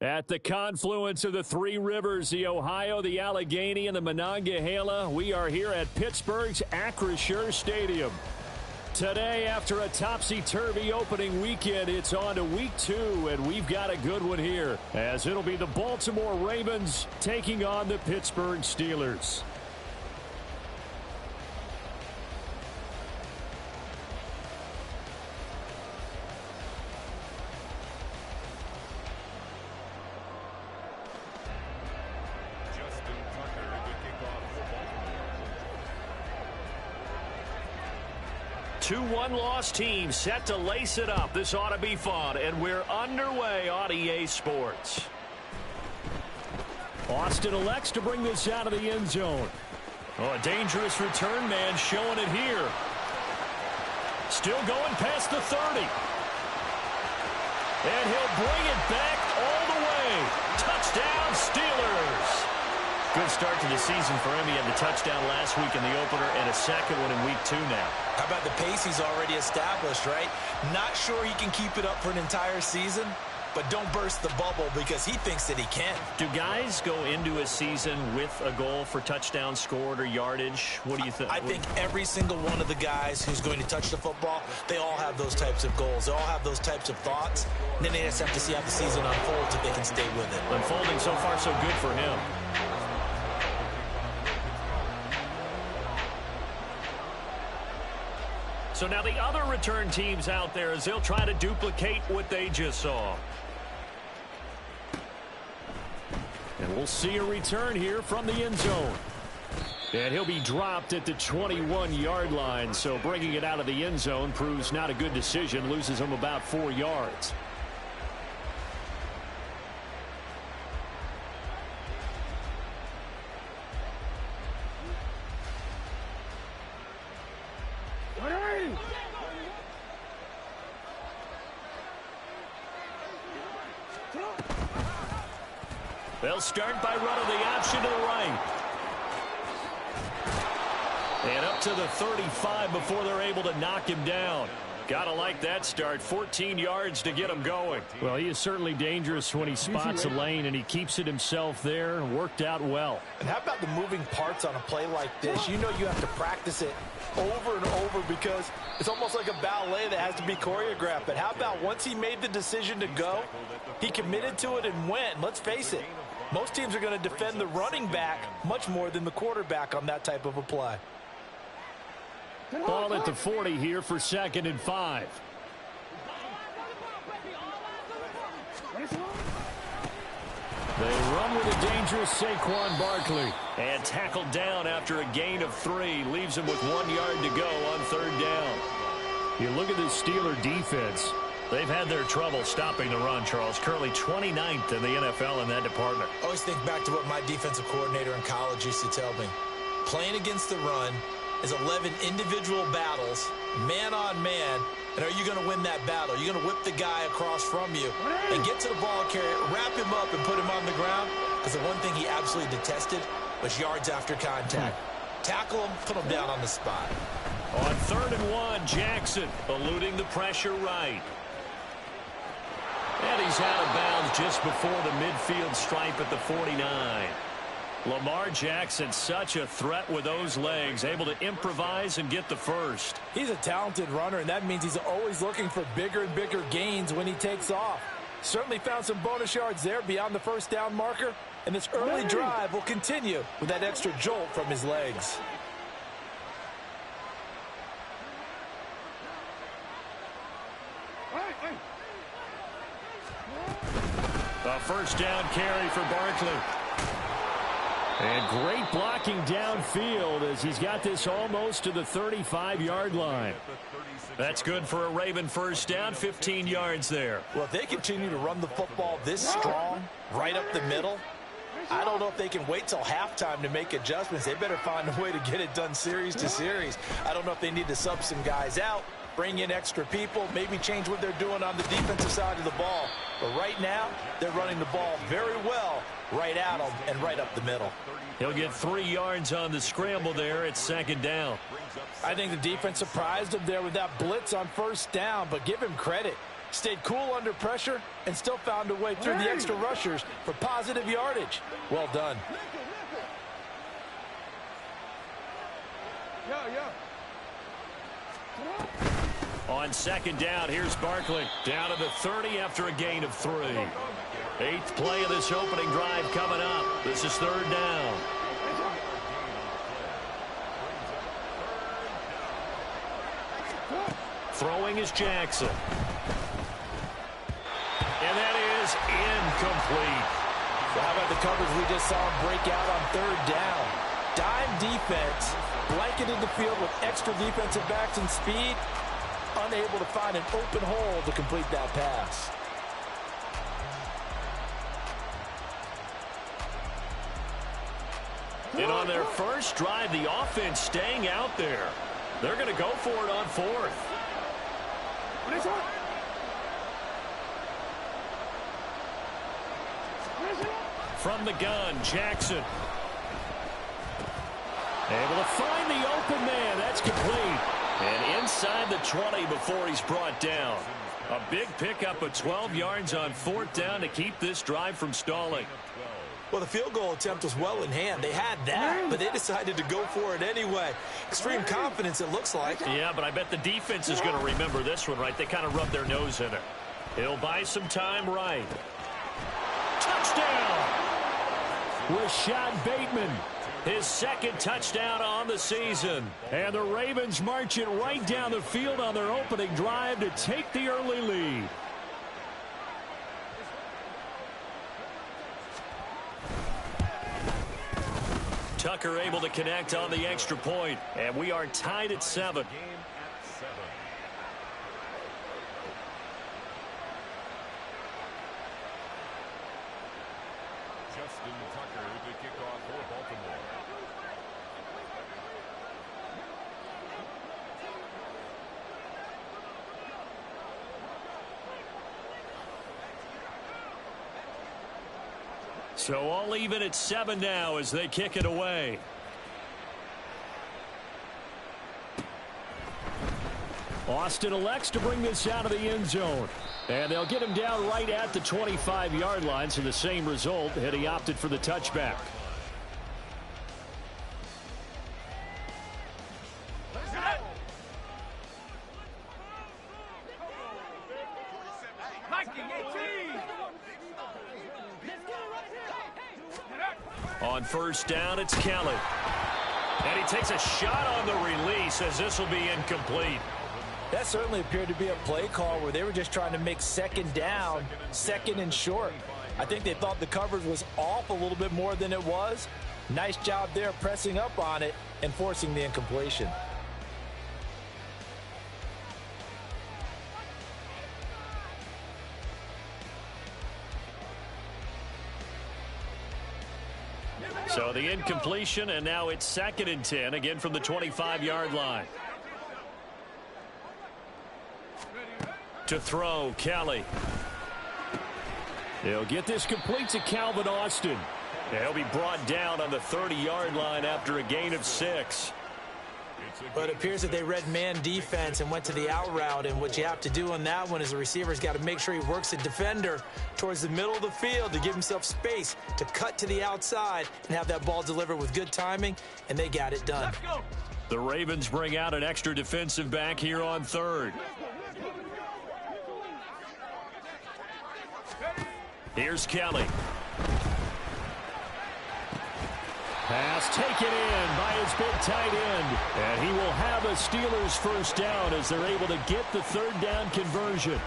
At the confluence of the three rivers, the Ohio, the Allegheny, and the Monongahela, we are here at Pittsburgh's Acrisure Stadium. Today, after a topsy-turvy opening weekend, it's on to week 2, and we've got a good one here, as it'll be the Baltimore Ravens taking on the Pittsburgh Steelers. Two one-loss teams set to lace it up. This ought to be fun, and we're underway on EA Sports. Austin elects to bring this out of the end zone. Oh, a dangerous return man showing it here. Still going past the 30. And he'll bring it back all the way. Touchdown, Steelers. Good start to the season for him. He had the touchdown last week in the opener and a second one in week 2 now. How about the pace he's already established, right? Not sure he can keep it up for an entire season, but don't burst the bubble because he thinks that he can. Do guys go into a season with a goal for touchdown scored or yardage? What do you think? I think every single one of the guys who's going to touch the football, they all have those types of goals. They all have those types of thoughts. And then they just have to see how the season unfolds if they can stay with it. Unfolding so far so good for him. So now the other return teams out there as they'll try to duplicate what they just saw. And we'll see a return here from the end zone. And he'll be dropped at the 21-yard line. So bringing it out of the end zone proves not a good decision. Loses him about 4 yards. They'll start by running the option to the right. And up to the 35 before they're able to knock him down. Gotta like that start. 14 yards to get him going. Well, he is certainly dangerous when he spots a lane, and he keeps it himself there. Worked out well. And how about the moving parts on a play like this? You know you have to practice it over and over because it's almost like a ballet that has to be choreographed. But how about once he made the decision to go, he committed to it and went. Let's face it, most teams are going to defend the running back much more than the quarterback on that type of a play. Ball at the 40 here for 2nd and 5. They run with a dangerous Saquon Barkley. And tackled down after a gain of 3. Leaves him with 1 yard to go on 3rd down. You look at this Steeler defense. They've had their trouble stopping the run, Charles. Currently 29th in the NFL in that department. I always think back to what my defensive coordinator in college used to tell me. Playing against the run is 11 individual battles, man on man. And are you going to win that battle? You're going to whip the guy across from you and get to the ball carrier, wrap him up, and put him on the ground. Because the one thing he absolutely detested was yards after contact. Tackle him, put him down on the spot. On 3rd and 1, Jackson eluding the pressure right. And he's out of bounds just before the midfield stripe at the 49. Lamar Jackson, such a threat with those legs, able to improvise and get the first. He's a talented runner, and that means he's always looking for bigger and bigger gains when he takes off. Certainly found some bonus yards there beyond the 1st down marker, and this early drive will continue with that extra jolt from his legs. A 1st down carry for Barkley. And great blocking downfield as he's got this almost to the 35-yard line. That's good for a Raven 1st down, 15 yards there. Well, if they continue to run the football this strong, right up the middle, I don't know if they can wait till halftime to make adjustments. They better find a way to get it done series to series. I don't know if they need to sub some guys out, bring in extra people, maybe change what they're doing on the defensive side of the ball. But right now, they're running the ball very well right at them and right up the middle. He'll get 3 yards on the scramble there at 2nd down. I think the defense surprised him there with that blitz on 1st down, but give him credit. Stayed cool under pressure and still found a way through the extra rushers for positive yardage. Well done. On second down, here's Barkley. Down to the 30 after a gain of 3. 8th play of this opening drive coming up. This is 3rd down. Throwing is Jackson. And that is incomplete. So how about the coverage we just saw him break out on 3rd down? Dime defense, blanketed the field with extra defensive backs and speed, unable to find an open hole to complete that pass. And on their first drive, the offense staying out there. They're going to go for it on 4th. From the gun, Jackson. Able to find the open man. That's complete. And inside the 20 before he's brought down. A big pickup of 12 yards on 4th down to keep this drive from stalling. Well, the field goal attempt was well in hand. They had that, but they decided to go for it anyway. Extreme confidence, it looks like. Yeah, but I bet the defense is going to remember this one, right? They kind of rubbed their nose in it. He'll buy some time right. Touchdown! Rashad Bateman, his 2nd touchdown on the season. And the Ravens march it right down the field on their opening drive to take the early lead. Tucker able to connect on the extra point, and we are tied at 7. So all even at 7 now as they kick it away. Austin elects to bring this out of the end zone. And they'll get him down right at the 25-yard line, so the same result had he opted for the touchback. On 1st down, it's Kelly. And he takes a shot on the release as this will be incomplete. That certainly appeared to be a play call where they were just trying to make 2nd down, 2nd and short. I think they thought the coverage was off a little bit more than it was. Nice job there pressing up on it and forcing the incompletion. So the incompletion, and now it's 2nd and 10, again from the 25-yard line. To throw, Kelly. He'll get this complete to Calvin Austin. And he'll be brought down on the 30-yard line after a gain of 6. But it appears that they read man defense and went to the out route, and what you have to do on that one is the receiver's got to make sure he works the defender towards the middle of the field to give himself space to cut to the outside and have that ball delivered with good timing, and they got it done. The Ravens bring out an extra defensive back here on 3rd. Here's Kelly. Pass taken in by his big tight end. And he will have a Steelers 1st down as they're able to get the 3rd down conversion.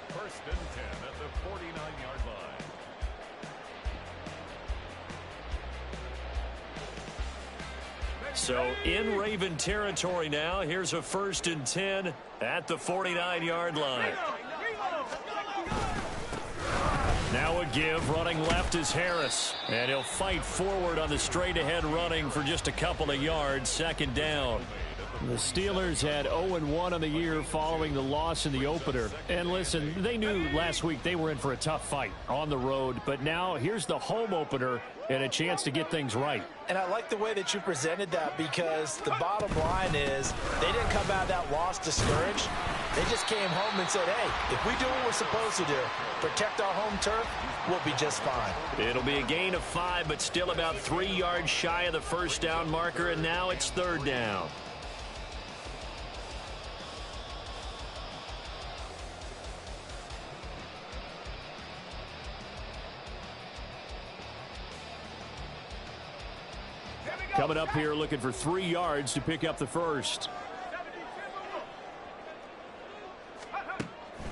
1st and 10 at the 49-yard line. So in Raven territory now. Here's a 1st and 10 at the 49-yard line. Now a give, running left is Harris. And he'll fight forward on the straight-ahead running for just a couple of yards, 2nd down. The Steelers had 0-1 on the year following the loss in the opener. And listen, they knew last week they were in for a tough fight on the road. But now here's the home opener and a chance to get things right. And I like the way that you presented that, because the bottom line is they didn't come out of that loss discouraged. They just came home and said, hey, if we do what we're supposed to do, protect our home turf, we'll be just fine. It'll be a gain of 5, but still about 3 yards shy of the first down marker, and now it's 3rd down. Coming up here looking for 3 yards to pick up the first.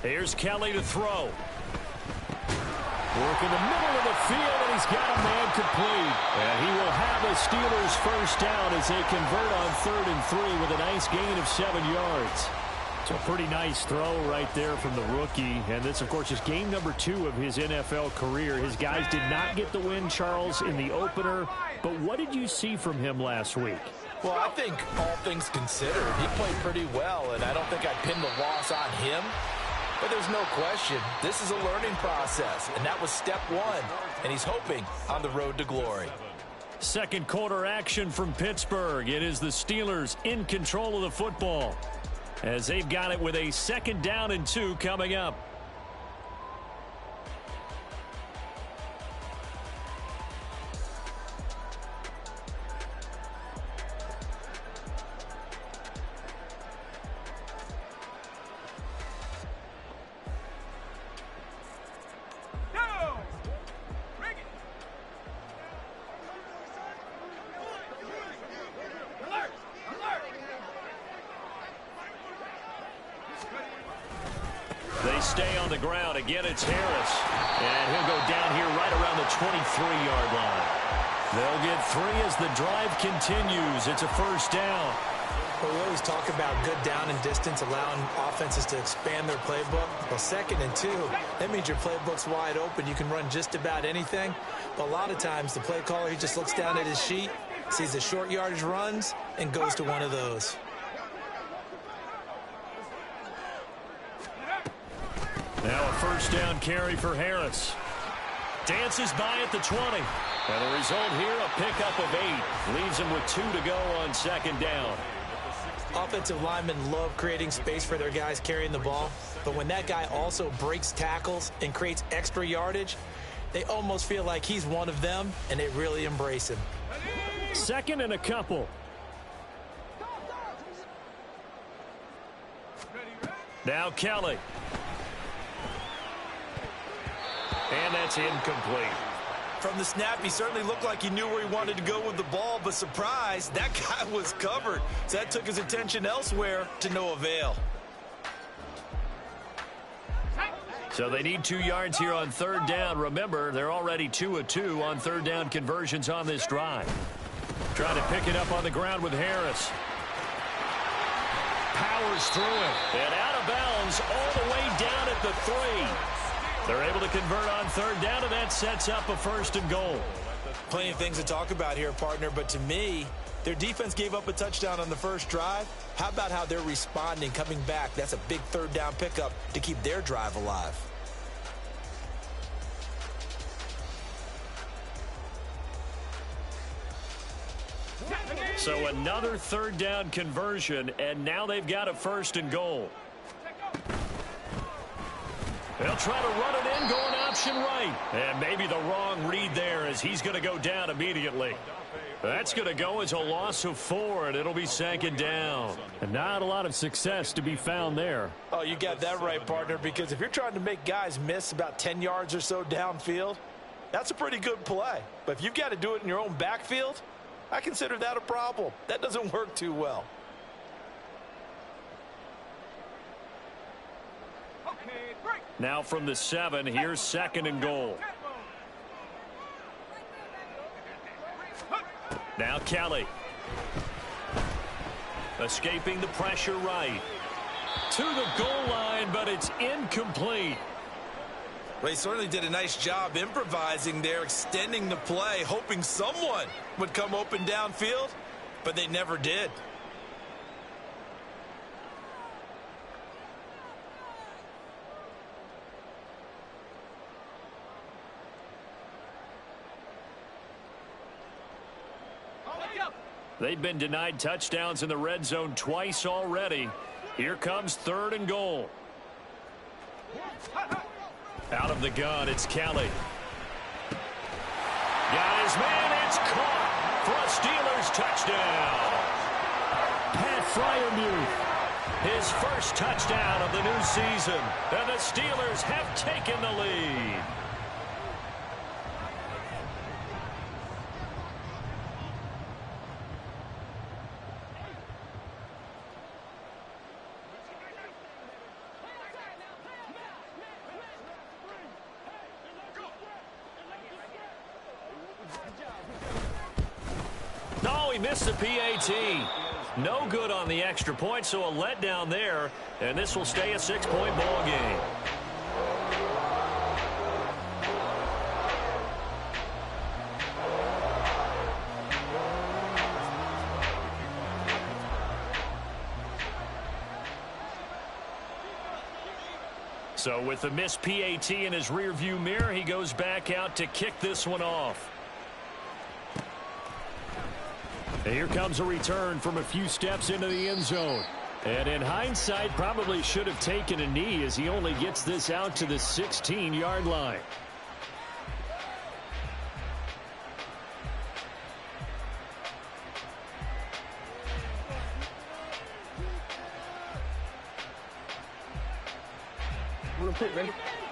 Here's Kelly to throw. Work in the middle of the field, and he's got a man complete. And he will have a Steelers first down as they convert on 3rd and 3 with a nice gain of 7 yards. So a pretty nice throw right there from the rookie. And this, of course, is game number 2 of his NFL career. His guys did not get the win, Charles, in the opener. But what did you see from him last week? Well, I think all things considered, he played pretty well, and I don't think I'd pin the loss on him. But there's no question, this is a learning process, and that was step 1, and he's hoping on the road to glory. Second quarter action from Pittsburgh. It is the Steelers in control of the football as they've got it with a 2nd down and 2 coming up. They stay on the ground. Again, it's Harris. And he'll go down here right around the 23-yard line. They'll get 3 as the drive continues. It's a first down. Well, we always talk about good down and distance, allowing offenses to expand their playbook. Well, 2nd and 2, that means your playbook's wide open. You can run just about anything. But a lot of times, the play caller, he just looks down at his sheet, sees the short yardage runs, and goes to one of those. Now a first down carry for Harris. Dances by at the 20. And the result here, a pickup of 8. Leaves him with 2 to go on 2nd down. Offensive linemen love creating space for their guys carrying the ball. But when that guy also breaks tackles and creates extra yardage, they almost feel like he's one of them, and they really embrace him. 2nd and a couple. Now Kelly. And that's incomplete. From the snap, he certainly looked like he knew where he wanted to go with the ball, but surprise, that guy was covered. So that took his attention elsewhere to no avail. So they need 2 yards here on 3rd down. Remember, they're already 2 of 2 on 3rd down conversions on this drive. Trying to pick it up on the ground with Harris. Powers through it. And out of bounds all the way down at the 3. They're able to convert on 3rd down, and that sets up a 1st and goal. Plenty of things to talk about here, partner, but to me, their defense gave up a touchdown on the first drive. How about how they're responding, coming back? That's a big 3rd down pickup to keep their drive alive. So another 3rd down conversion, and now they've got a 1st and goal. They'll try to run it in, going option right. And maybe the wrong read there as he's going to go down immediately. That's going to go as a loss of 4, and it'll be 2nd down. And not a lot of success to be found there. Oh, you got that right, partner, because if you're trying to make guys miss about 10 yards or so downfield, that's a pretty good play. But if you've got to do it in your own backfield, I consider that a problem. That doesn't work too well. Now from the 7, here's 2nd and goal. Now Kelly. Escaping the pressure right. To the goal line, but it's incomplete. Well, he certainly did a nice job improvising there, extending the play, hoping someone would come open downfield, but they never did. They've been denied touchdowns in the red zone twice already. Here comes 3rd and goal. Out of the gun, it's Kelly. Got his man, it's caught for a Steelers touchdown. Pat Freiermuth, his first touchdown of the new season, and the Steelers have taken the lead. No, he missed the PAT. No good on the extra point, so a letdown there, and this will stay a 6-point ball game. So with the missed PAT in his rearview mirror, he goes back out to kick this one off. And here comes a return from a few steps into the end zone. And in hindsight, probably should have taken a knee as he only gets this out to the 16-yard line.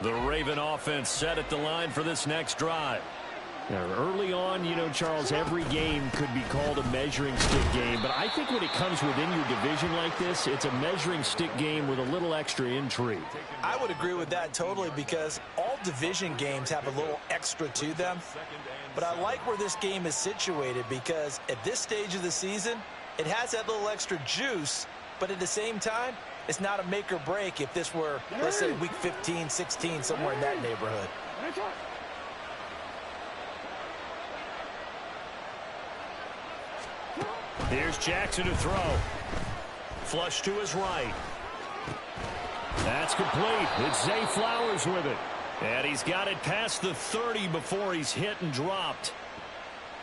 The Raven offense set at the line for this next drive. Now, early on, you know, Charles, every game could be called a measuring stick game. But I think when it comes within your division like this, it's a measuring stick game with a little extra intrigue. I would agree with that totally because all division games have a little extra to them. But I like where this game is situated because at this stage of the season, it has that little extra juice. But at the same time, it's not a make or break if this were, let's say, week 15, 16, somewhere in that neighborhood. Here's Jackson to throw. Flush to his right. That's complete. It's Zay Flowers with it. And he's got it past the 30 before he's hit and dropped.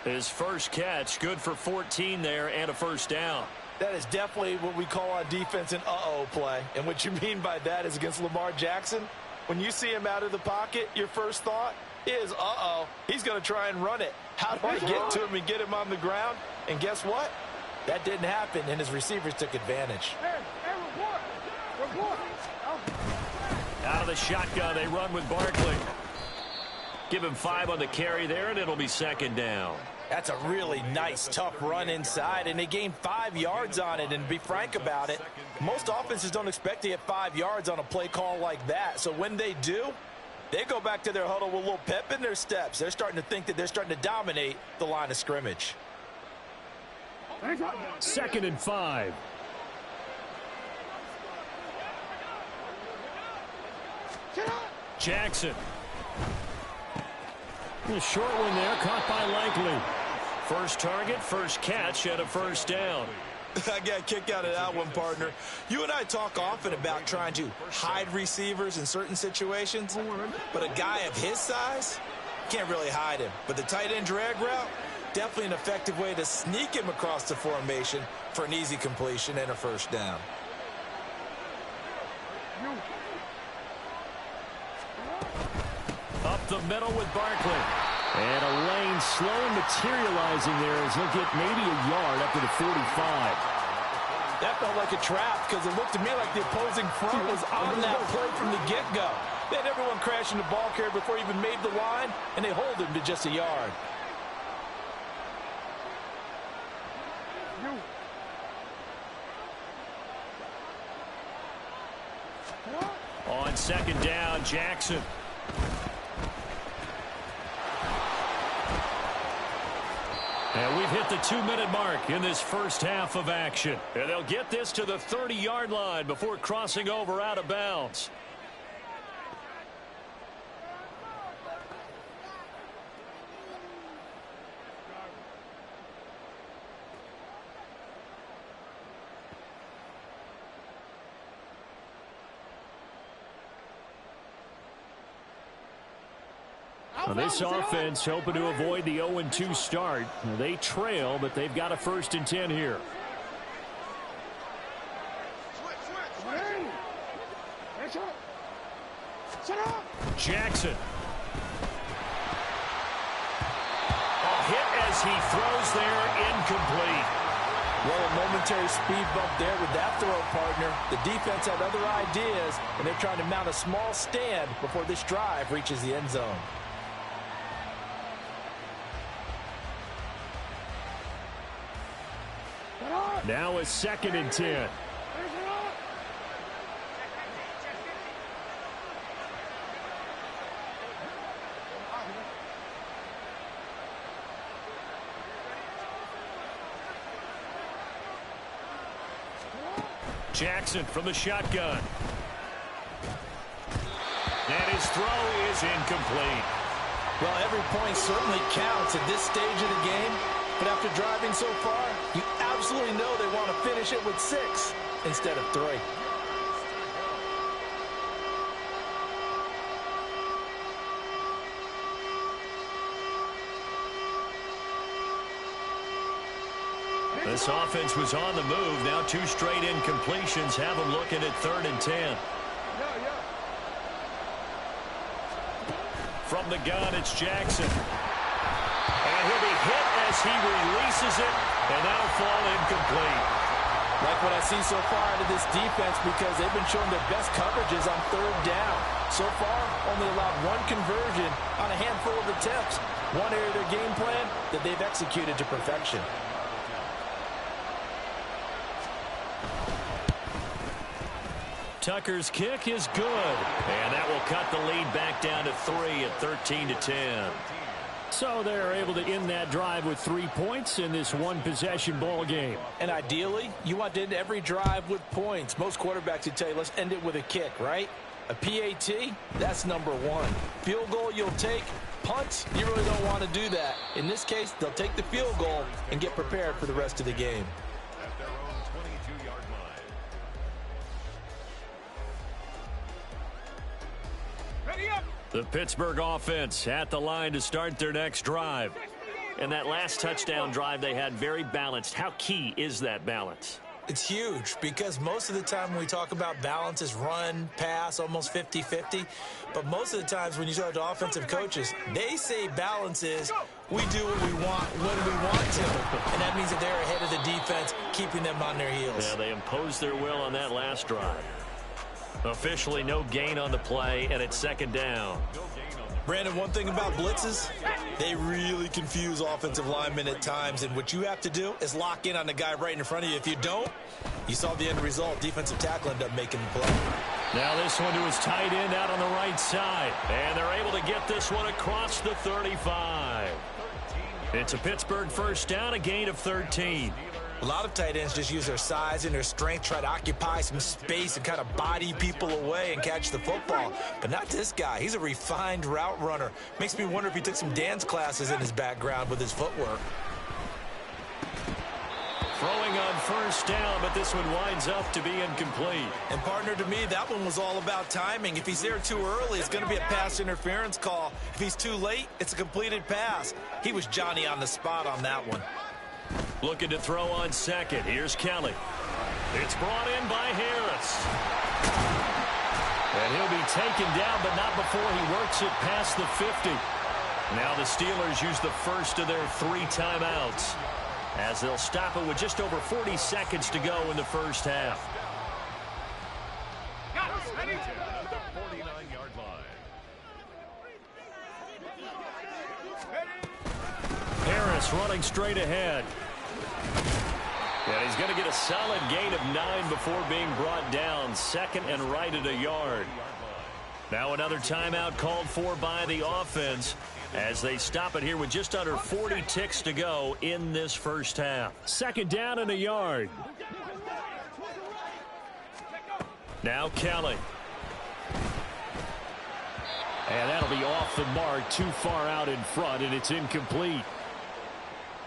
His first catch, good for 14 there and a first down. That is definitely what we call on defense an uh-oh play. And what you mean by that is against Lamar Jackson, when you see him out of the pocket, your first thought is, uh-oh, he's going to try and run it. How do I get to him and get him on the ground? And guess what? That didn't happen, and his receivers took advantage. Out of the shotgun, they run with Barkley. Give him 5 on the carry there, and it'll be 2nd down. That's a really nice, tough run inside, and they gained 5 yards on it. And to be frank about it, most offenses don't expect to get 5 yards on a play call like that. So when they do, they go back to their huddle with a little pep in their steps. They're starting to think that they're starting to dominate the line of scrimmage. 2nd and 5. Jackson. A short one there, caught by Likely. First target, first catch, and a first down. I got a kick out of that one, partner. You and I talk often about trying to hide receivers in certain situations, but a guy of his size can't really hide him. But the tight end drag route, definitely an effective way to sneak him across the formation for an easy completion and a first down. Up the middle with Barkley. And a lane slow materializing there as he'll get maybe a yard up to the 45. That felt like a trap because it looked to me like the opposing front was on that play from the get-go. They had everyone crashing the ball carrier before he even made the line, and they hold him to just a yard. On 2nd down, Jackson. And we've hit the 2-minute mark in this first half of action. And they'll get this to the 30-yard line before crossing over out of bounds. Well, this offense hoping to avoid the 0-2 start. They trail, but they've got a 1st and 10 here. Jackson. A hit as he throws there, incomplete. Well, a momentary speed bump there with that throw, partner. The defense had other ideas, and they're trying to mount a small stand before this drive reaches the end zone. Now a 2nd and 10. Jackson from the shotgun. And his throw is incomplete. Well, every point certainly counts at this stage of the game. But after driving so far, you absolutely know they want to finish it with 6 instead of 3. This offense was on the move. Now 2 straight incompletions have them looking at 3rd and 10. From the gun, it's Jackson. And he'll be hit as he releases it, and that'll fall incomplete. Like what I see so far out of this defense, because they've been showing their best coverages on 3rd down. So far, only allowed 1 conversion on a handful of attempts. One area of their game plan that they've executed to perfection. Tucker's kick is good, and that will cut the lead back down to 3 at 13-10. So they're able to end that drive with 3 points in this one-possession ball game. And ideally, you want to end every drive with points. Most quarterbacks would tell you, let's end it with a kick, right? A PAT, that's number 1. Field goal you'll take. Punts, you really don't want to do that. In this case, they'll take the field goal and get prepared for the rest of the game. At their own 22-yard line. Ready up! The Pittsburgh offense at the line to start their next drive. And that last touchdown drive they had very balanced. How key is that balance? It's huge because most of the time when we talk about balance is run, pass, almost 50-50. But most of the times when you talk to offensive coaches, they say balance is we do what we want when we want to. And that means that they're ahead of the defense, keeping them on their heels. Yeah, they imposed their will on that last drive. Officially no gain on the play, and it's 2nd down. Brandon, one thing about blitzes, they really confuse offensive linemen at times, and what you have to do is lock in on the guy right in front of you. If you don't, you saw the end result. Defensive tackle ended up making the play. Now this one to his tight end out on the right side, and they're able to get this one across the 35. It's a Pittsburgh 1st down, a gain of 13. A lot of tight ends just use their size and their strength, try to occupy some space and kind of body people away and catch the football. But not this guy. He's a refined route runner. Makes me wonder if he took some dance classes in his background with his footwork. Throwing on 1st down, but this one winds up to be incomplete. And partner, to me, that one was all about timing. If he's there too early, it's going to be a pass interference call. If he's too late, it's a completed pass. He was Johnny on the spot on that one. Looking to throw on 2nd. Here's Kelly. It's brought in by Harris. And he'll be taken down, but not before he works it past the 50. Now the Steelers use the first of their 3 timeouts, as they'll stop it with just over 40 seconds to go in the first half. At the 49-yard line. Harris running straight ahead. And he's going to get a solid gain of 9 before being brought down. 2nd and right at a yard. Now another timeout called for by the offense as they stop it here with just under 40 ticks to go in this first half. 2nd down and a yard. Now Kelly. And that'll be off the mark, too far out in front, and it's incomplete.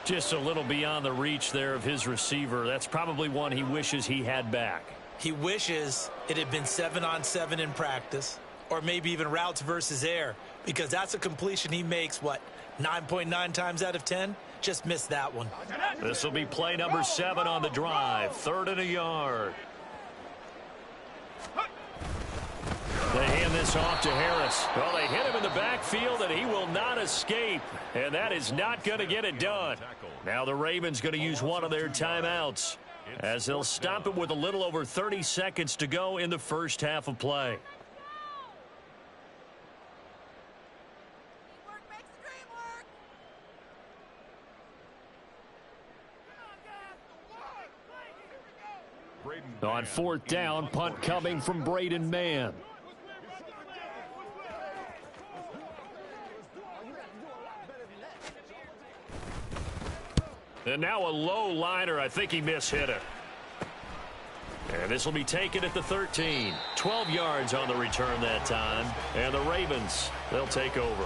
Just a little beyond the reach there of his receiver. That's probably one he wishes he had back. He wishes it had been 7-on-7 in practice, or maybe even routes versus air, because that's a completion he makes, 9.9 times out of 10? Just missed that one. This will be play number 7 on the drive. 3rd and a yard. The hand this off to Harris. Well, they hit him in the backfield, and he will not escape. And that is not going to get it done. Now the Ravens going to use one of their timeouts, as they'll stop it with a little over 30 seconds to go in the first half of play. On fourth down, punt coming from Braden Mann. And now a low liner. I think he mishit it. And this will be taken at the 13. 12 yards on the return that time. And the Ravens, they'll take over.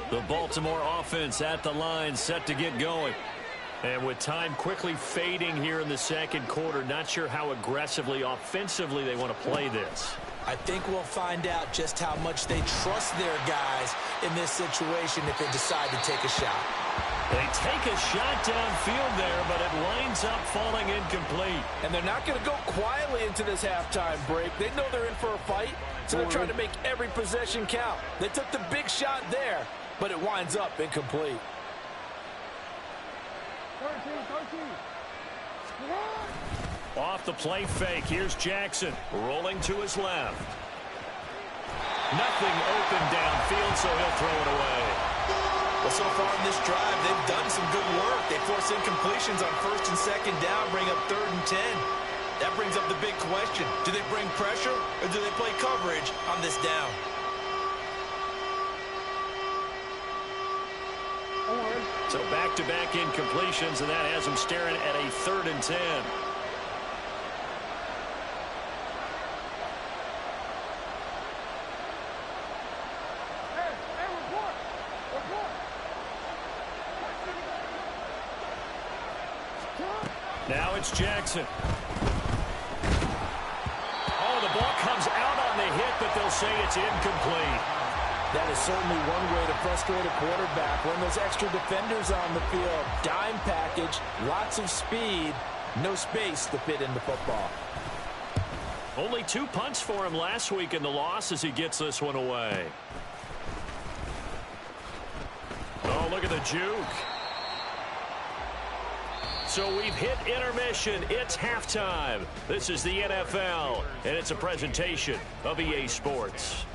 The Baltimore offense at the line, set to get going. And with time quickly fading here in the second quarter, not sure how aggressively, offensively they want to play this. I think we'll find out just how much they trust their guys in this situation if they decide to take a shot. They take a shot downfield there, but it winds up falling incomplete. And they're not going to go quietly into this halftime break. They know they're in for a fight, so they're trying to make every possession count. They took the big shot there, but it winds up incomplete. 13. Off the play fake, here's Jackson rolling to his left. Nothing open downfield, so he'll throw it away. Well, so far in this drive, they've done some good work. They force incompletions on first and second down, bring up 3rd and 10. That brings up the big question. Do they bring pressure or do they play coverage on this down? So back-to-back incompletions, and that has them staring at a 3rd and 10. Now it's Jackson. Oh, the ball comes out on the hit, but they'll say it's incomplete. That is certainly one way to frustrate a quarterback. When those extra defenders on the field, dime package, lots of speed, no space to fit in the football. Only 2 punts for him last week in the loss as he gets this one away. Oh, look at the juke. So we've hit intermission. It's halftime. This is the NFL, and it's a presentation of EA Sports.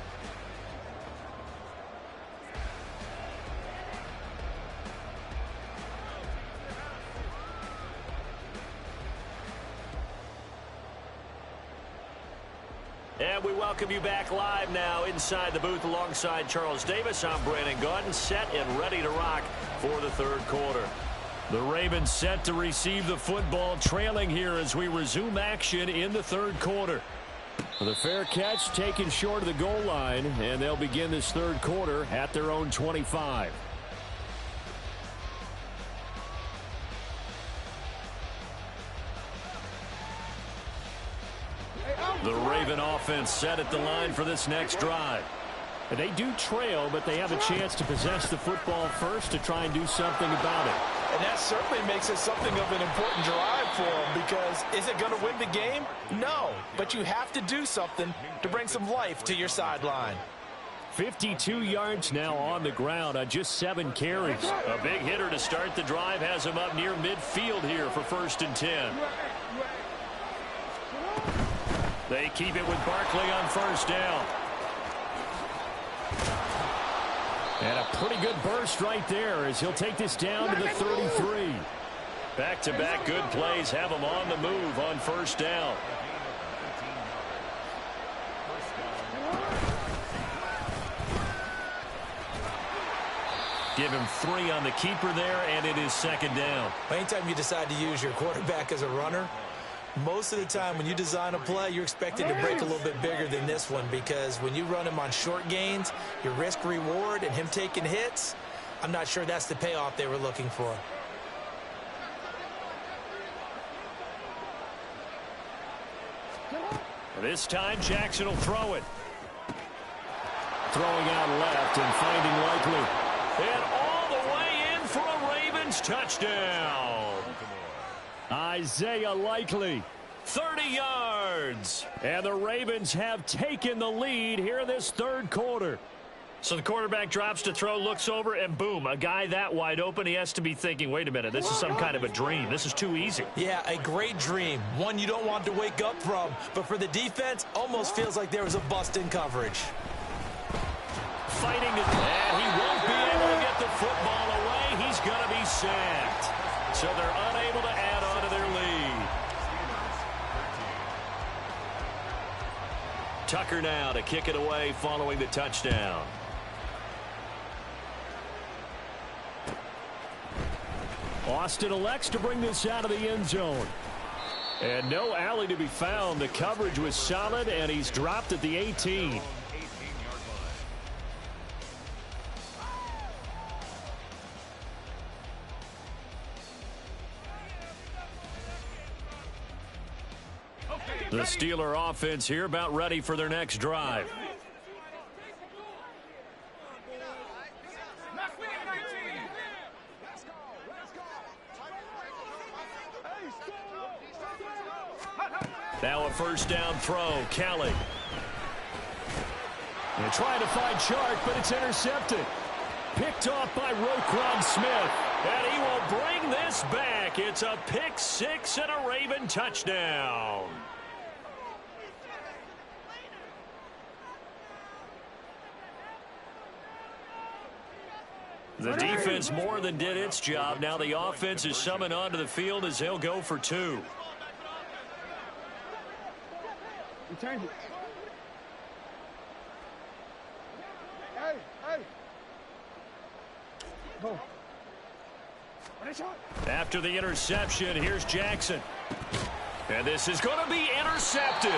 And we welcome you back live now inside the booth alongside Charles Davis. I'm Brandon Gaudin, set and ready to rock for the third quarter. The Ravens set to receive the football, trailing here as we resume action in the third quarter. The fair catch taken short of the goal line, and they'll begin this third quarter at their own 25. The Raven offense set at the line for this next drive. And they do trail, but they have a chance to possess the football first to try and do something about it. And that certainly makes it something of an important drive for them, because is it going to win the game? No, but you have to do something to bring some life to your sideline. 52 yards now on the ground on just 7 carries. A big hitter to start the drive has him up near midfield here for 1st and 10. They keep it with Barkley on 1st down. And a pretty good burst right there as he'll take this down to the 33. Back-to-back good plays have him on the move on 1st down. Give him 3 on the keeper there, and it is 2nd down. Anytime you decide to use your quarterback as a runner, most of the time when you design a play, you're expected to break a little bit bigger than this one, because when you run him on short gains, your risk-reward and him taking hits, I'm not sure that's the payoff they were looking for. This time Jackson will throw it. Throwing out left and finding Likely. And all the way in for a Ravens touchdown. Isaiah Likely, 30 yards. And the Ravens have taken the lead here in this third quarter. So the quarterback drops to throw, looks over, and boom, a guy that wide open, he has to be thinking, wait a minute, this is some kind of a dream. This is too easy. Yeah, a great dream. One you don't want to wake up from. But for the defense, almost feels like there was a bust in coverage. Fighting to, and he won't be able to get the football away. He's going to be sacked. So they're unable to add on to their lead. Tucker now to kick it away following the touchdown. Austin elects to bring this out of the end zone. And no alley to be found. The coverage was solid, and he's dropped at the 18. The Steeler offense here about ready for their next drive. Now a first down throw. Kelly. And trying to find Chark, but it's intercepted. Picked off by Roquan Smith. And he will bring this back. It's a pick six and a Raven touchdown. The defense more than did its job. Now the offense is summoned onto the field as they'll go for two. After the interception, here's Jackson. And this is going to be intercepted.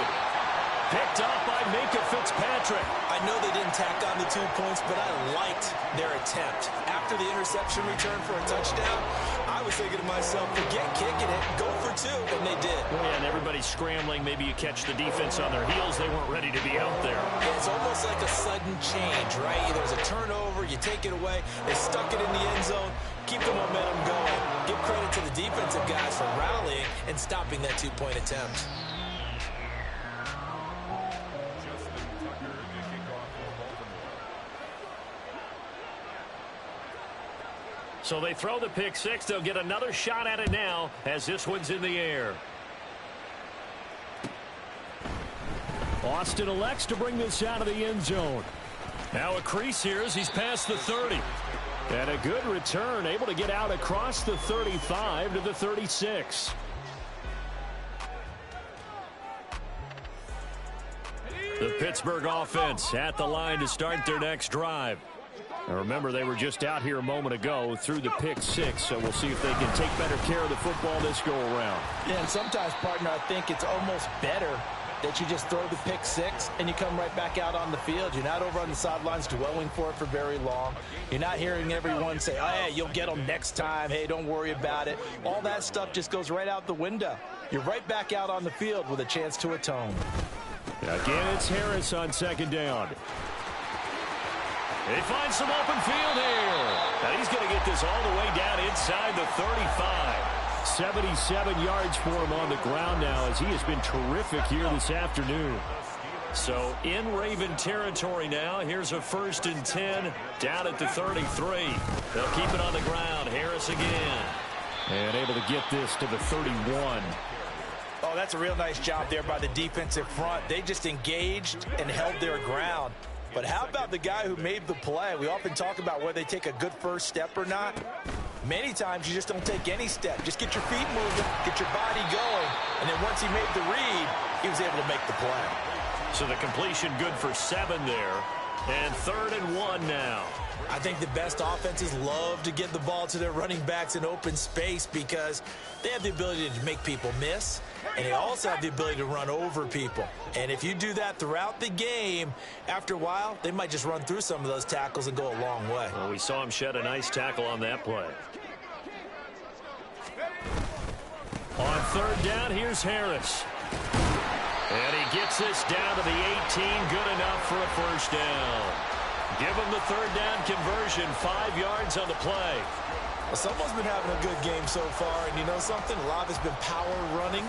Picked up by Minka Fitzpatrick. I know they didn't tack on the 2 points, but I liked their attempt. After the interception return for a touchdown, I was thinking to myself, forget kicking it, go for two, and they did. Yeah, and everybody's scrambling. Maybe you catch the defense on their heels. They weren't ready to be out there. Yeah, it's almost like a sudden change, right? There's a turnover, you take it away, they stuck it in the end zone, keep the momentum going. Give credit to the defensive guys for rallying and stopping that 2-point attempt. So they throw the pick six. They'll get another shot at it now as this one's in the air. Austin elects to bring this out of the end zone. Now a crease here as he's past the 30. And a good return, able to get out across the 35 to the 36. The Pittsburgh offense at the line to start their next drive. Now remember, they were just out here a moment ago through the pick six, so we'll see if they can take better care of the football this go around. Yeah, and sometimes, partner, I think it's almost better that you just throw the pick six and you come right back out on the field. You're not over on the sidelines dwelling for it for very long. You're not hearing everyone say, oh, yeah, you'll get them next time. Hey, don't worry about it. All that stuff just goes right out the window. You're right back out on the field with a chance to atone. Again, it's Harris on second down. He finds some open field here. And he's going to get this all the way down inside the 35. 77 yards for him on the ground now as he has been terrific here this afternoon. So in Raven territory now. Here's a 1st and 10 down at the 33. They'll keep it on the ground. Harris again. And able to get this to the 31. Oh, that's a real nice job there by the defensive front. They just engaged and held their ground. But how about the guy who made the play? We often talk about whether they take a good first step or not. Many times you just don't take any step. Just get your feet moving, get your body going, and then once he made the read, he was able to make the play. So the completion good for 7 there. And 3rd and 1 now. I think the best offenses love to get the ball to their running backs in open space because they have the ability to make people miss, and they also have the ability to run over people. And if you do that throughout the game, after a while, they might just run through some of those tackles and go a long way. Well, we saw him shed a nice tackle on that play. On 3rd down, here's Harris. And he gets this down to the 18, good enough for a first down. Give him the third down conversion, 5 yards on the play. Well, someone's been having a good game so far, and you know something? A lot has been power running.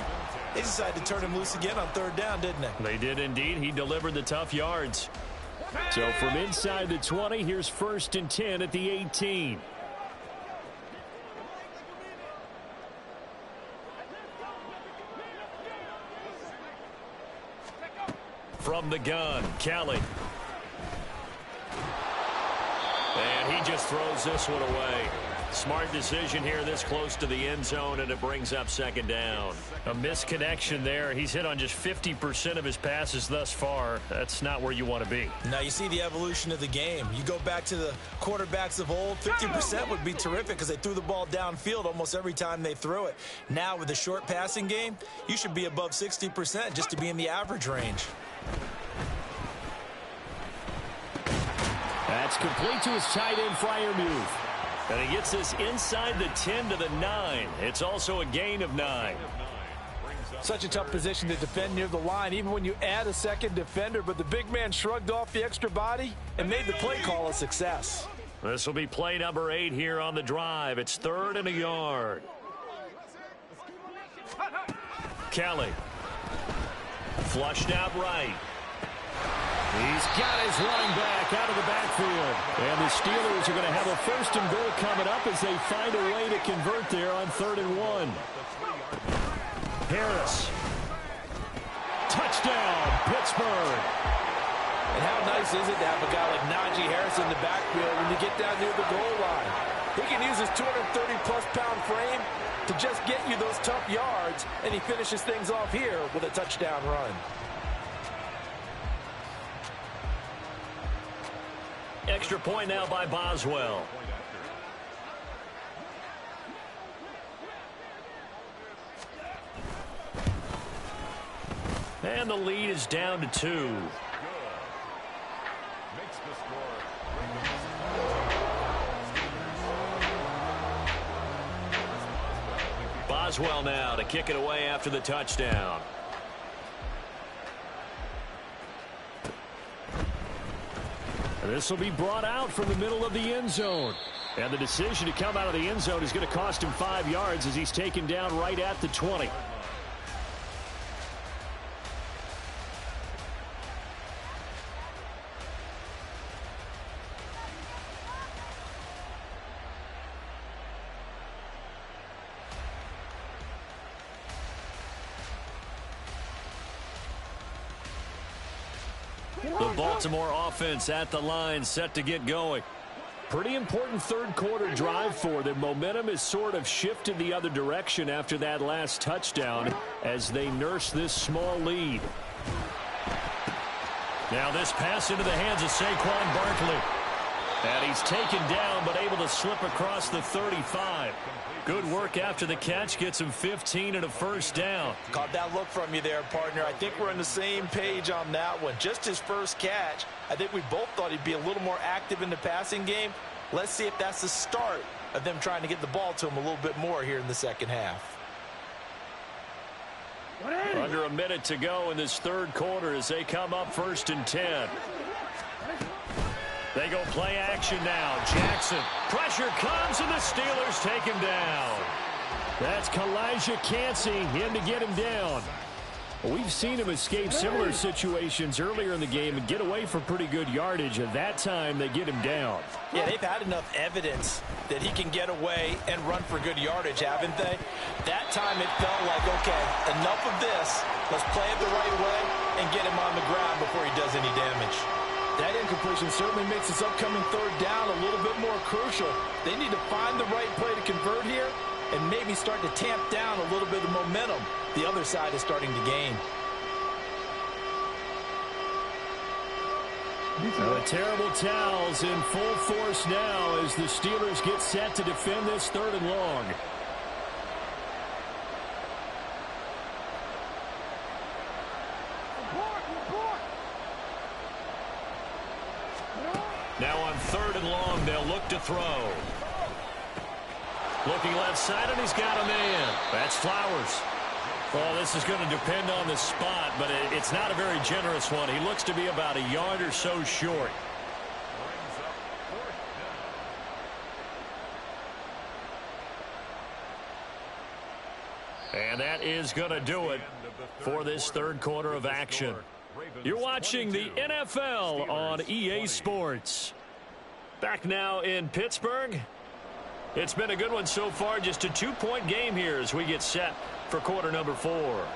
They decided to turn him loose again on third down, didn't they? They did indeed. He delivered the tough yards. So from inside the 20, here's 1st and 10 at the 18. From the gun, Kelly. And he just throws this one away. Smart decision here this close to the end zone, and it brings up 2nd down. A misconnection there. He's hit on just 50% of his passes thus far. That's not where you want to be. Now you see the evolution of the game. You go back to the quarterbacks of old, 50% would be terrific because they threw the ball downfield almost every time they threw it. Now with the short passing game, you should be above 60% just to be in the average range. That's complete to his tight end, Freiermuth. And he gets this inside the 10 to the 9. It's also a gain of 9. Such a tough position to defend near the line, even when you add a second defender, but the big man shrugged off the extra body and made the play call a success. This will be play number 8 here on the drive. It's 3rd and a yard. Kelly. Flushed out right. He's got his running back out of the backfield. And the Steelers are going to have a 1st and goal coming up as they find a way to convert there on 3rd and 1. Harris. Touchdown, Pittsburgh. And how nice is it to have a guy like Najee Harris in the backfield when you get down near the goal line? He can use his 230-plus pound frame to just get you those tough yards, and he finishes things off here with a touchdown run. Extra point now by Boswell. And the lead is down to 2. Makes the score. Boswell now to kick it away after the touchdown. This will be brought out from the middle of the end zone. And the decision to come out of the end zone is going to cost him 5 yards as he's taken down right at the 20. The Baltimore offense at the line, set to get going. Pretty important 3rd quarter drive for them. Momentum has sort of shifted the other direction after that last touchdown as they nurse this small lead. Now this pass into the hands of Saquon Barkley. And he's taken down but able to slip across the 35. Good work after the catch. Gets him 15 and a 1st down. Caught that look from you there, partner. I think we're on the same page on that one. Just his first catch. I think we both thought he'd be a little more active in the passing game. Let's see if that's the start of them trying to get the ball to him a little bit more here in the second half. Under a minute to go in this 3rd quarter as they come up 1st and 10. They go play action now. Jackson. Pressure comes, and the Steelers take him down. That's Kalijah Cansey in to get him down. We've seen him escape similar situations earlier in the game and get away for pretty good yardage. At that time, they get him down. Yeah, they've had enough evidence that he can get away and run for good yardage, haven't they? That time it felt like, okay, enough of this. Let's play it the right way and get him on the ground before he does any damage. That incompletion certainly makes this upcoming 3rd down a little bit more crucial. They need to find the right play to convert here and maybe start to tamp down a little bit of momentum the other side is starting to gain. The terrible towels in full force now as the Steelers get set to defend this 3rd and long. Now on 3rd and long, they'll look to throw. Looking left side, and he's got a man. That's Flowers. Well, this is going to depend on the spot, but it's not a very generous one. He looks to be about a yard or so short. And that is going to do it for this third quarter of action. You're watching the NFL on EA Sports. Back now in Pittsburgh. It's been a good one so far. Just a 2-point game here as we get set for quarter number 4.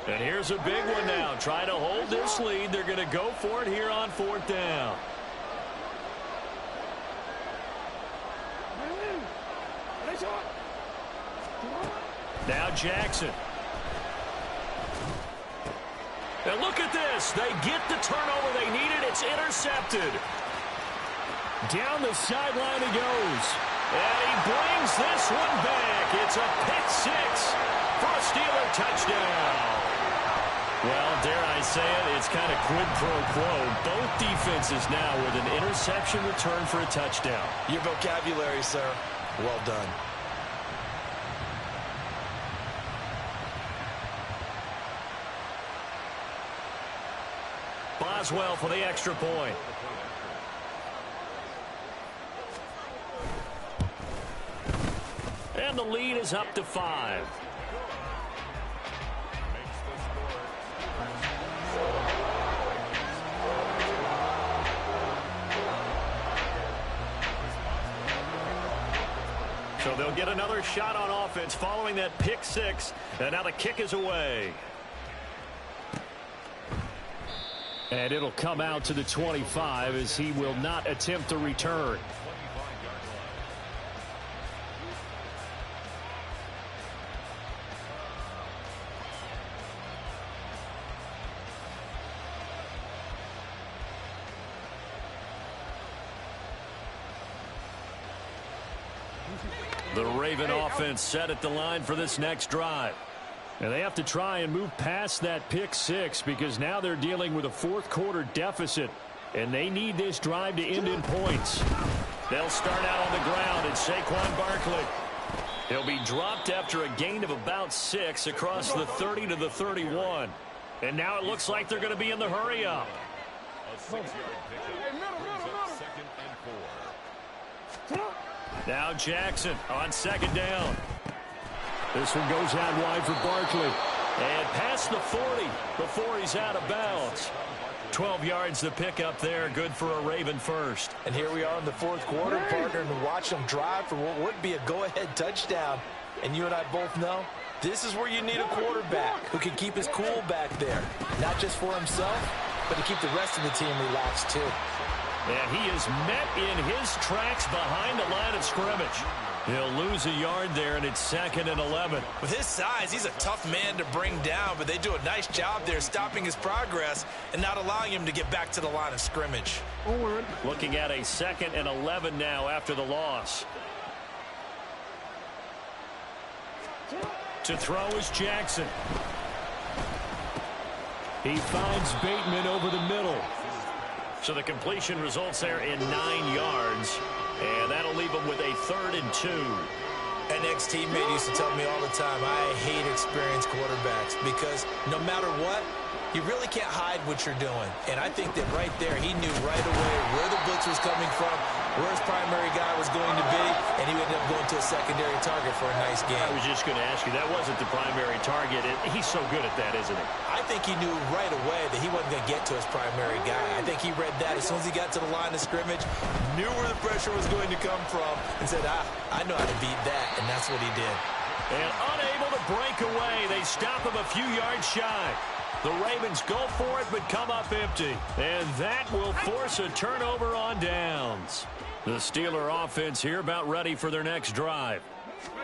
And here's a big one now. Trying to hold this lead. They're going to go for it here on 4th down. Now Jackson. And look at this. They get the turnover they needed. It's intercepted. Down the sideline he goes. And he brings this one back. It's a pick 6 for a Steeler touchdown. Well, dare I say it, it's kind of quid pro quo. Both defenses now with an interception return for a touchdown. Your vocabulary, sir. Well done. Boswell for the extra point. And the lead is up to 5. So they'll get another shot on offense following that pick 6. And now the kick is away. And it'll come out to the 25 as he will not attempt to return. The Raven offense set at the line for this next drive. And they have to try and move past that pick 6 because now they're dealing with a fourth quarter deficit. And they need this drive to end in points. They'll start out on the ground and Saquon Barkley. He'll be dropped after a gain of about 6 across the 30 to the 31. And now it looks like they're going to be in the hurry up. A 6-yard pickup brings up 2nd and 4. Now Jackson on 2nd down. This one goes out wide for Barkley. And past the 40 before he's out of bounds. 12 yards the pickup there. Good for a Raven first. And here we are in the fourth quarter, partner, and watch them drive for what would be a go-ahead touchdown. And you and I both know this is where you need a quarterback who can keep his cool back there. Not just for himself, but to keep the rest of the team relaxed too. And he is met in his tracks behind the line of scrimmage. He'll lose a yard there, and it's 2nd and 11. With his size, he's a tough man to bring down, but they do a nice job there stopping his progress and not allowing him to get back to the line of scrimmage. Looking at a 2nd and 11 now after the loss. To throw is Jackson. He finds Bateman over the middle. So the completion results there in 9 yards. And that'll leave him with a 3rd and 2. An ex-teammate used to tell me all the time, I hate experienced quarterbacks because no matter what, you really can't hide what you're doing. And I think that right there, he knew right away where the blitz was coming from, where his primary guy was going to be, and he ended up going to a secondary target for a nice game. I was just going to ask you, that wasn't the primary target. He's so good at that, isn't he? I think he knew right away that he wasn't going to get to his primary guy. I think he read that as soon as he got to the line of scrimmage, knew where the pressure was going to come from, and said, I know how to beat that, and that's what he did. And unable to break away, they stop him a few yards shy. The Ravens go for it, but come up empty. And that will force a turnover on downs. The Steeler offense here about ready for their next drive.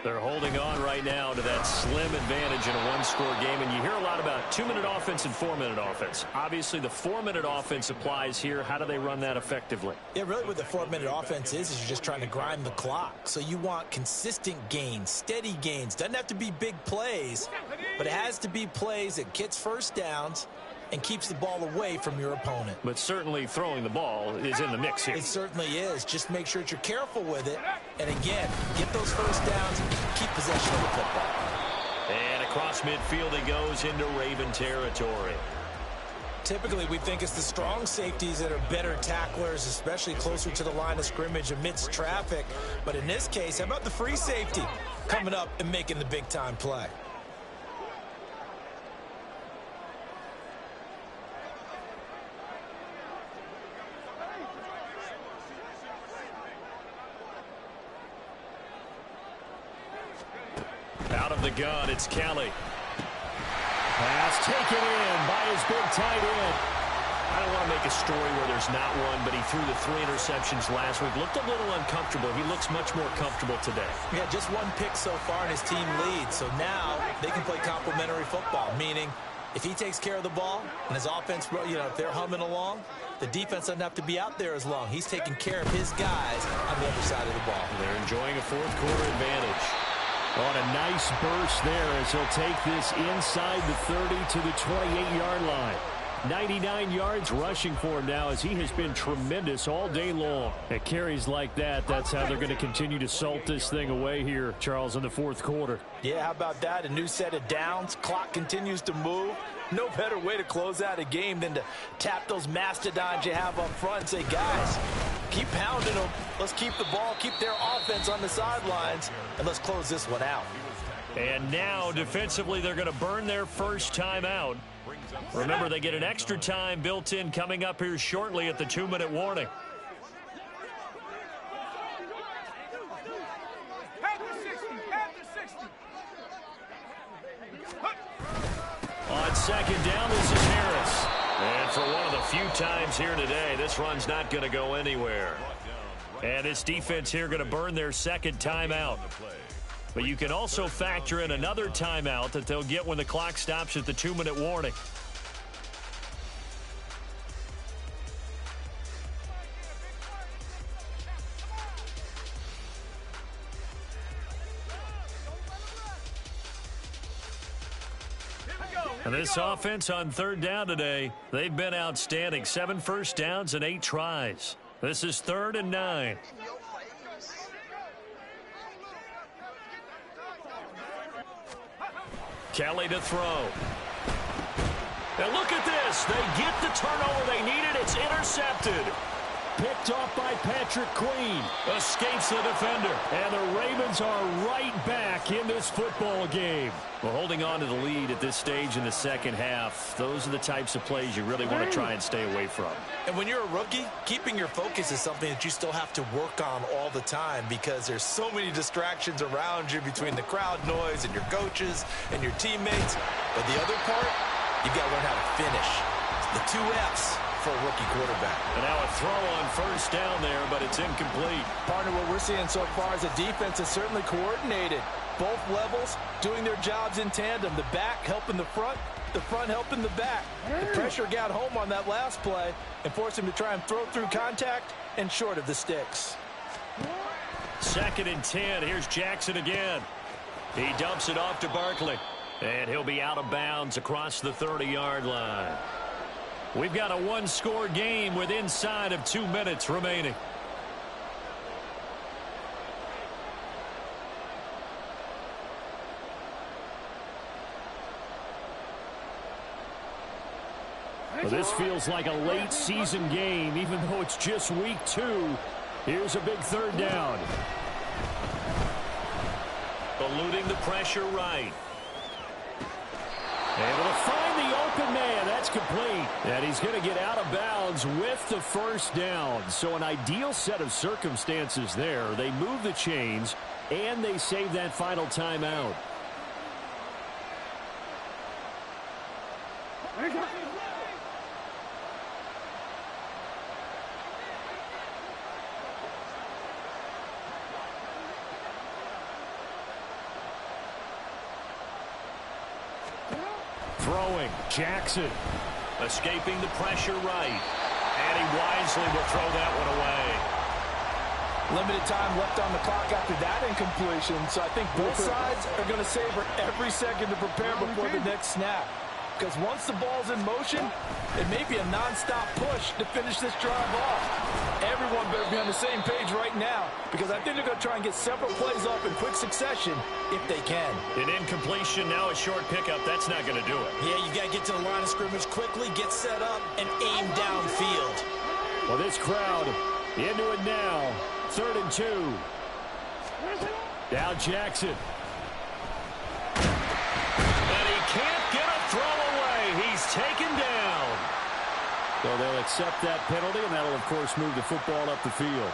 They're holding on right now to that slim advantage in a one-score game, and you hear a lot about 2-minute offense and 4-minute offense. Obviously, the 4-minute offense applies here. How do they run that effectively? Yeah, really what the 4-minute offense is you're just trying to grind the clock. So you want consistent gains, steady gains. Doesn't have to be big plays, but it has to be plays that gets first downs and keeps the ball away from your opponent. But certainly throwing the ball is in the mix here. It certainly is. Just make sure that you're careful with it. And again, get those first downs, keep possession of the football. And across midfield he goes into Raven territory. Typically, we think it's the strong safeties that are better tacklers, especially closer to the line of scrimmage amidst traffic. But in this case, how about the free safety coming up and making the big-time play? Out of the gun, it's Kelly. Pass taken in by his big tight end. I don't want to make a story where there's not one, but he threw the 3 interceptions last week. Looked a little uncomfortable. He looks much more comfortable today. Yeah, just 1 pick so far and his team leads. So now they can play complementary football, meaning if he takes care of the ball and his offense, if they're humming along, the defense doesn't have to be out there as long. He's taking care of his guys on the other side of the ball. They're enjoying a fourth-quarter advantage. On a nice burst there as he'll take this inside the 30 to the 28-yard line. 99 yards rushing for him now as he has been tremendous all day long. At carries like that, that's how they're going to continue to salt this thing away here, Charles, in the fourth quarter. Yeah, how about that? A new set of downs. Clock continues to move. No better way to close out a game than to tap those mastodons you have up front and say, guys, keep pounding them. Let's keep the ball, keep their offense on the sidelines, and let's close this one out. And now, defensively, they're going to burn their first time out. Remember, they get an extra time built in coming up here shortly at the 2-minute warning. On second down, this is Harris. And for one of the few times here today, this run's not going to go anywhere. And this defense here going to burn their second timeout. But you can also factor in another timeout that they'll get when the clock stops at the 2-minute warning. And this offense on third down today, they've been outstanding. 7 first downs and 8 tries. This is 3rd and 9. Kelly to throw. And look at this. They get the turnover they needed. It's intercepted. Picked off by Patrick Queen. Escapes the defender. And the Ravens are right back in this football game. Well, holding on to the lead at this stage in the second half, those are the types of plays you really want to try and stay away from. And when you're a rookie, keeping your focus is something that you still have to work on all the time because there's so many distractions around you between the crowd noise and your coaches and your teammates. But the other part, you've got to learn how to finish. The 2 F's for a rookie quarterback. And now a throw on first down there, but it's incomplete. Partner, what we're seeing so far is a defense is certainly coordinated. Both levels doing their jobs in tandem. The back helping the front helping the back. The pressure got home on that last play and forced him to try and throw through contact and short of the sticks. 2nd and 10. Here's Jackson again. He dumps it off to Barkley. And he'll be out of bounds across the 30-yard line. We've got a 1-score game with inside of 2 minutes remaining. Well, this feels like a late season game, even though it's just week 2. Here's a big 3rd down. Eluding the pressure right. Able to find the open man. That's complete. And he's going to get out of bounds with the first down. So an ideal set of circumstances there. They move the chains, and they save that final timeout. Throwing, Jackson. Escaping the pressure right. And he wisely will throw that one away. Limited time left on the clock after that incompletion, so I think both sides are going to savor every second to prepare before the next snap. Because once the ball's in motion, it may be a non-stop push to finish this drive off. Everyone better be on the same page right now, because I think they're going to try and get several plays off in quick succession if they can. An incompletion, now a short pickup. That's not going to do it. Yeah, you got to get to the line of scrimmage quickly, get set up, and aim downfield. Well, this crowd into it now. 3rd and 2. Now Jackson. And he can't get a throw away. He's taken down. So they'll accept that penalty, and that'll, of course, move the football up the field.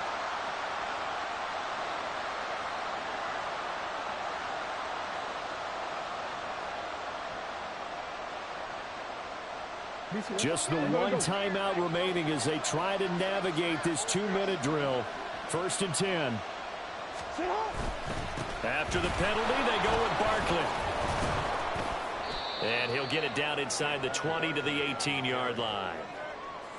Just the one timeout remaining as they try to navigate this 2-minute drill. 1st and 10. After the penalty, they go with Barkley. And he'll get it down inside the 20 to the 18-yard line.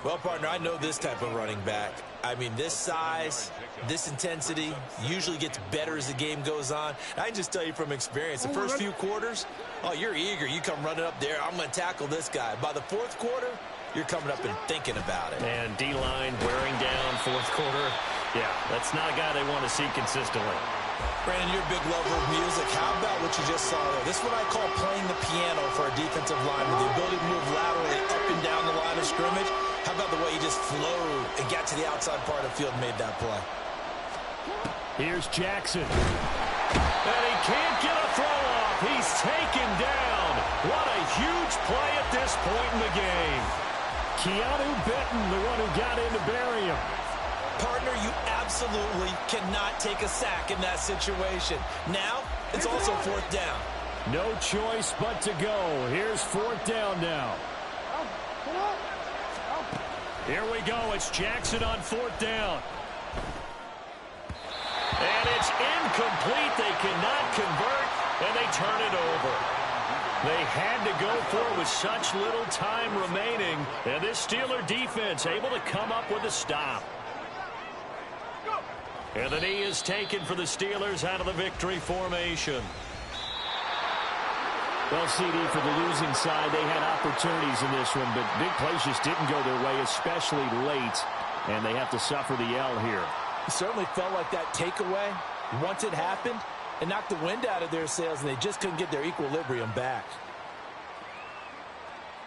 Well, partner, I know this type of running back. I mean, this size, this intensity usually gets better as the game goes on. I can just tell you from experience, the first few quarters, oh, you're eager. You come running up there, I'm going to tackle this guy. By the 4th quarter, you're coming up and thinking about it. And D-line wearing down 4th quarter. Yeah, that's not a guy they want to see consistently. Brandon, you're a big lover of music. How about what you just saw there? This is what I call playing the piano for a defensive lineman. The ability to move laterally up and down the line of scrimmage. How about the way he just flowed and got to the outside part of the field and made that play? Here's Jackson. And he can't get a throw off. He's taken down. What a huge play at this point in the game. Keanu Benton, the one who got in to bury him. Partner, you absolutely cannot take a sack in that situation. Now, it's also 4th down. No choice but to go. Here's 4th down now. Here we go. It's Jackson on 4th down. And it's incomplete. They cannot convert, and they turn it over. They had to go for it with such little time remaining, and this Steeler defense able to come up with a stop. And the knee is taken for the Steelers out of the victory formation. Well, CD, for the losing side, they had opportunities in this one, but big plays just didn't go their way, especially late, and they have to suffer the L here. It certainly felt like that takeaway, once it happened, it knocked the wind out of their sails, and they just couldn't get their equilibrium back.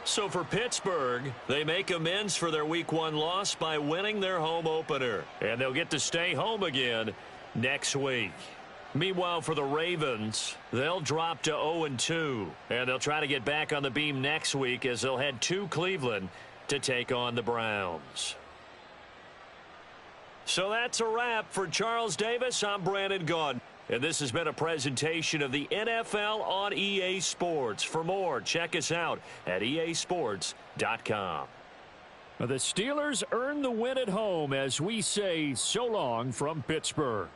So for Pittsburgh, they make amends for their Week 1 loss by winning their home opener. And they'll get to stay home again next week. Meanwhile, for the Ravens, they'll drop to 0-2. And they'll try to get back on the beam next week as they'll head to Cleveland to take on the Browns. So that's a wrap for Charles Davis. I'm Brandon Gaudin. And this has been a presentation of the NFL on EA Sports. For more, check us out at easports.com. The Steelers earn the win at home as we say so long from Pittsburgh.